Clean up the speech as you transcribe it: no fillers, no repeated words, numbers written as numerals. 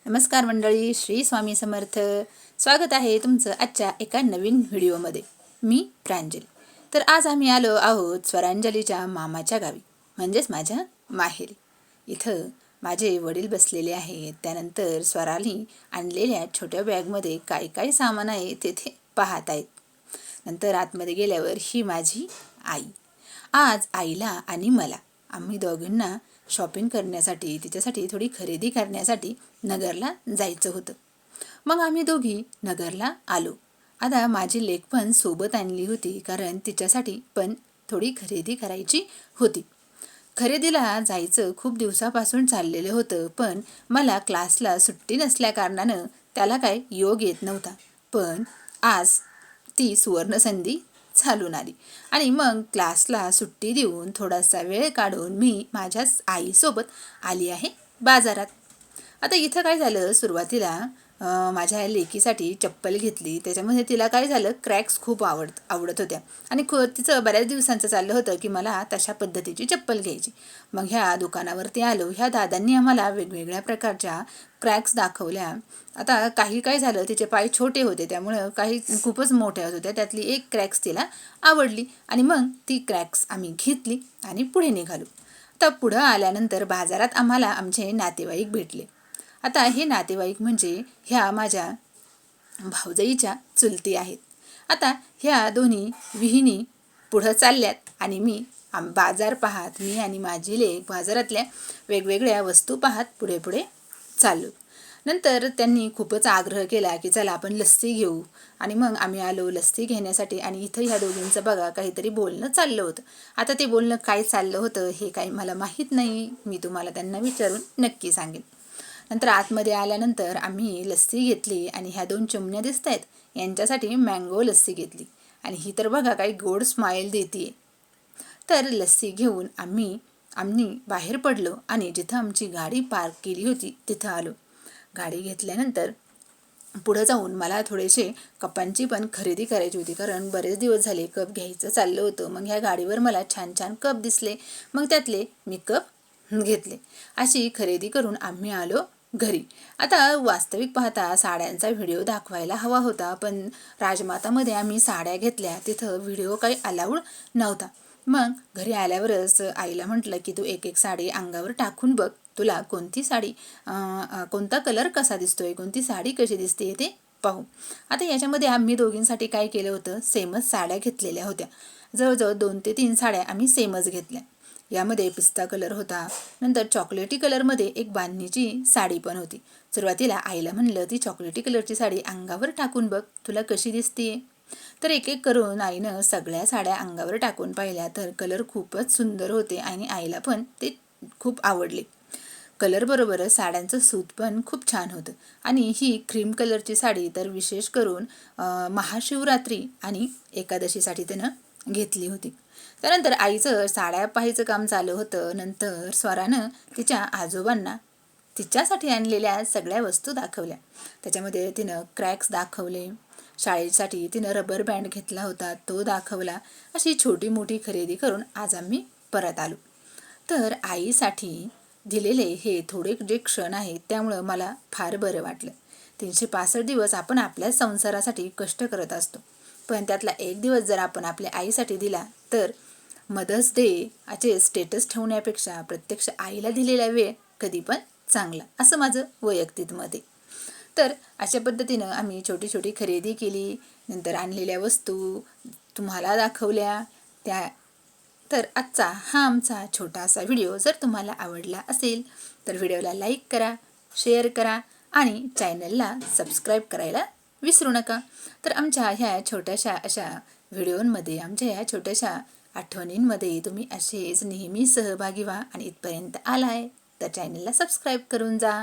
नमस्कार मंडळी, श्री स्वामी समर्थ. स्वागत आहे तुमचं आजच्या एका नवीन व्हिडिओमध्ये. मी प्रांजली. तर आज आम्ही आलो आहोत स्वरांजलीच्या मामाच्या गावी, म्हणजेच माझ्या माहेरी. इथं माझे वडील बसलेले आहेत. त्यानंतर स्वराली आणलेल्या छोट्या बॅगमध्ये काय काय सामान आहे तेथे पाहत आहेत. नंतर आतमध्ये गेल्यावर ही माझी आई. आज आईला आणि मला, आम्ही दोघींना शॉपिंग करण्यासाठी, तिच्यासाठी थोडी खरेदी करण्यासाठी नगरला जायचं होतं. मग आम्ही दोघी नगरला आलो. आता माझी लेक पण सोबत आणली होती, कारण तिच्यासाठी पण थोडी खरेदी करायची होती. खरेदीला जायचं खूप दिवसापासून चाललेलं होतं, पण मला क्लासला सुट्टी नसल्याकारणानं त्याला काय योग येत नव्हता. पण आज ती सुवर्णसंधी चालून आली आणि मग क्लासला सुट्टी देऊन थोडासा वेळ काढून मी माझ्या आईसोबत आली आहे बाजारात. आता इथं काय झालं, सुरुवातीला माझ्या लेकीसाठी चप्पल घेतली. त्याच्यामध्ये तिला काय झालं, क्रॅक्स खूप आवडत होत्या आणि तिचं बऱ्याच दिवसांचं चाललं होतं की मला तशा पद्धतीची चप्पल घ्यायची. मग ह्या दुकानावरती आलो. ह्या दादांनी आम्हाला वेगवेगळ्या प्रकारच्या क्रॅक्स दाखवल्या. आता काही काय झालं, तिचे पाय छोटे होते त्यामुळं काही खूपच मोठ्या होत्या. त्यातली एक क्रॅक्स तिला आवडली आणि मग ती क्रॅक्स आम्ही घेतली आणि पुढे निघालो. तर पुढं आल्यानंतर बाजारात आम्हाला आमचे नातेवाईक भेटले. आता हे नातेवाईक म्हणजे ह्या माझ्या भाऊजाईच्या चुलती आहेत. आता ह्या दोन्ही विहिणी पुढं चालल्यात आणि मी बाजार पाहत, मी आणि माझी लेक बाजारातल्या वेगवेगळ्या वस्तू पाहत पुढे पुढे चाललो. नंतर त्यांनी खूपच आग्रह केला की चला आपण लस्सी घेऊ आणि मग आम्ही आलो लस्सी घेण्यासाठी. आणि इथं ह्या दोघींचं बघा काहीतरी बोलणं चाललं होतं. आता ते बोलणं काय चाललं होतं हे काही मला माहीत नाही, मी तुम्हाला त्यांना विचारून नक्की सांगेन. नंतर आतमध्ये आल्यानंतर आम्ही लस्सी घेतली आणि ह्या दोन चिमण्या दिसत आहेत यांच्यासाठी मँगो लस्सी घेतली. आणि ही तर बघा काही गोड स्माईल देते. तर लस्सी घेऊन आम्ही बाहेर पडलो आणि जिथं आमची गाडी पार्क केली होती तिथं आलो. गाडी घेतल्यानंतर पुढं जाऊन मला थोडेसे कपांची पण खरेदी करायची होती, कारण बरेच दिवस झाले कप घ्यायचं चाललं होतं. मग ह्या गाडीवर मला छान छान कप दिसले, मग त्यातले मी कप घेतले. अशी खरेदी करून आम्ही आलो घरी. आता वास्तविक पाहता साड्यांचा व्हिडिओ दाखवायला हवा होता, पण राजमातामध्ये आम्ही साड्या घेतल्या, तिथं व्हिडिओ काही अलाउड नव्हता. मग घरी आल्यावरच आईला म्हटलं की तू एक एक साडी अंगावर टाकून बघ, तुला कोणती साडी कोणता कलर कसा दिसतोय, कोणती साडी कशी दिसते ते पाहू. आता याच्यामध्ये आम्ही दोघींसाठी काय केलं होतं, सेमच साड्या घेतलेल्या होत्या. जवळजवळ 2 ते 3 साड्या आम्ही सेमच घेतल्या. यामध्ये पिस्ता कलर होता, नंतर चॉकलेटी कलरमध्ये एक बांधणीची साडी पण होती. सुरुवातीला आईला म्हणलं ती चॉकलेटी कलरची साडी अंगावर टाकून बघ, तुला कशी दिसते. तर एक एक करून आईनं सगळ्या साड्या अंगावर टाकून पाहिल्या तर कलर खूपच सुंदर होते आणि आईला पण ते खूप आवडले. कलर बरोबरच साड्यांचं सूत पण खूप छान होतं. आणि ही क्रीम कलरची साडी तर विशेष करून महाशिवरात्री आणि एकादशीसाठी त्यानं घेतली होती. त्यानंतर आईचं साड्या पाहायचं काम चालू होतं. नंतर स्वरानं तिच्या आजोबांना तिच्यासाठी आणलेल्या सगळ्या वस्तू दाखवल्या. त्याच्यामध्ये तिनं क्रॅक्स दाखवले, शाळेसाठी तिनं रबर बँड घेतला होता तो दाखवला. अशी छोटी मोठी खरेदी करून आज आम्ही परत आलो. तर आईसाठी दिलेले हे थोडे जे क्षण आहेत त्यामुळं मला फार बरं वाटलं. 365 दिवस आपण आपल्या संसारासाठी कष्ट करत असतो, पण त्यातला एक दिवस जर आपण आपल्या आईसाठी दिला तर मदर्स डे स्टेटस ठेवण्यापेक्षा प्रत्यक्ष आईला दिलेला वेळ कधी पण चांगला, असं माझं वैयक्तिक मत आहे. तर अशा पद्धतीनं आम्ही छोटी छोटी खरेदी केली. नंतर आणलेल्या वस्तू तुम्हाला दाखवल्या त्या. तर आजचा हा आमचा छोटासा व्हिडिओ जर तुम्हाला आवडला असेल तर व्हिडिओला लाईक करा, शेअर करा आणि चॅनलला सबस्क्राईब करायला विसरू नका. तर आमच्या ह्या छोट्याशा अशा व्हिडिओंमध्ये, आमच्या ह्या छोट्याशा आठवणींमध्ये तुम्ही असेच नेहमी सहभागी व्हा. आणि इथपर्यंत आलाय तर चॅनलला सबस्क्राईब करून जा.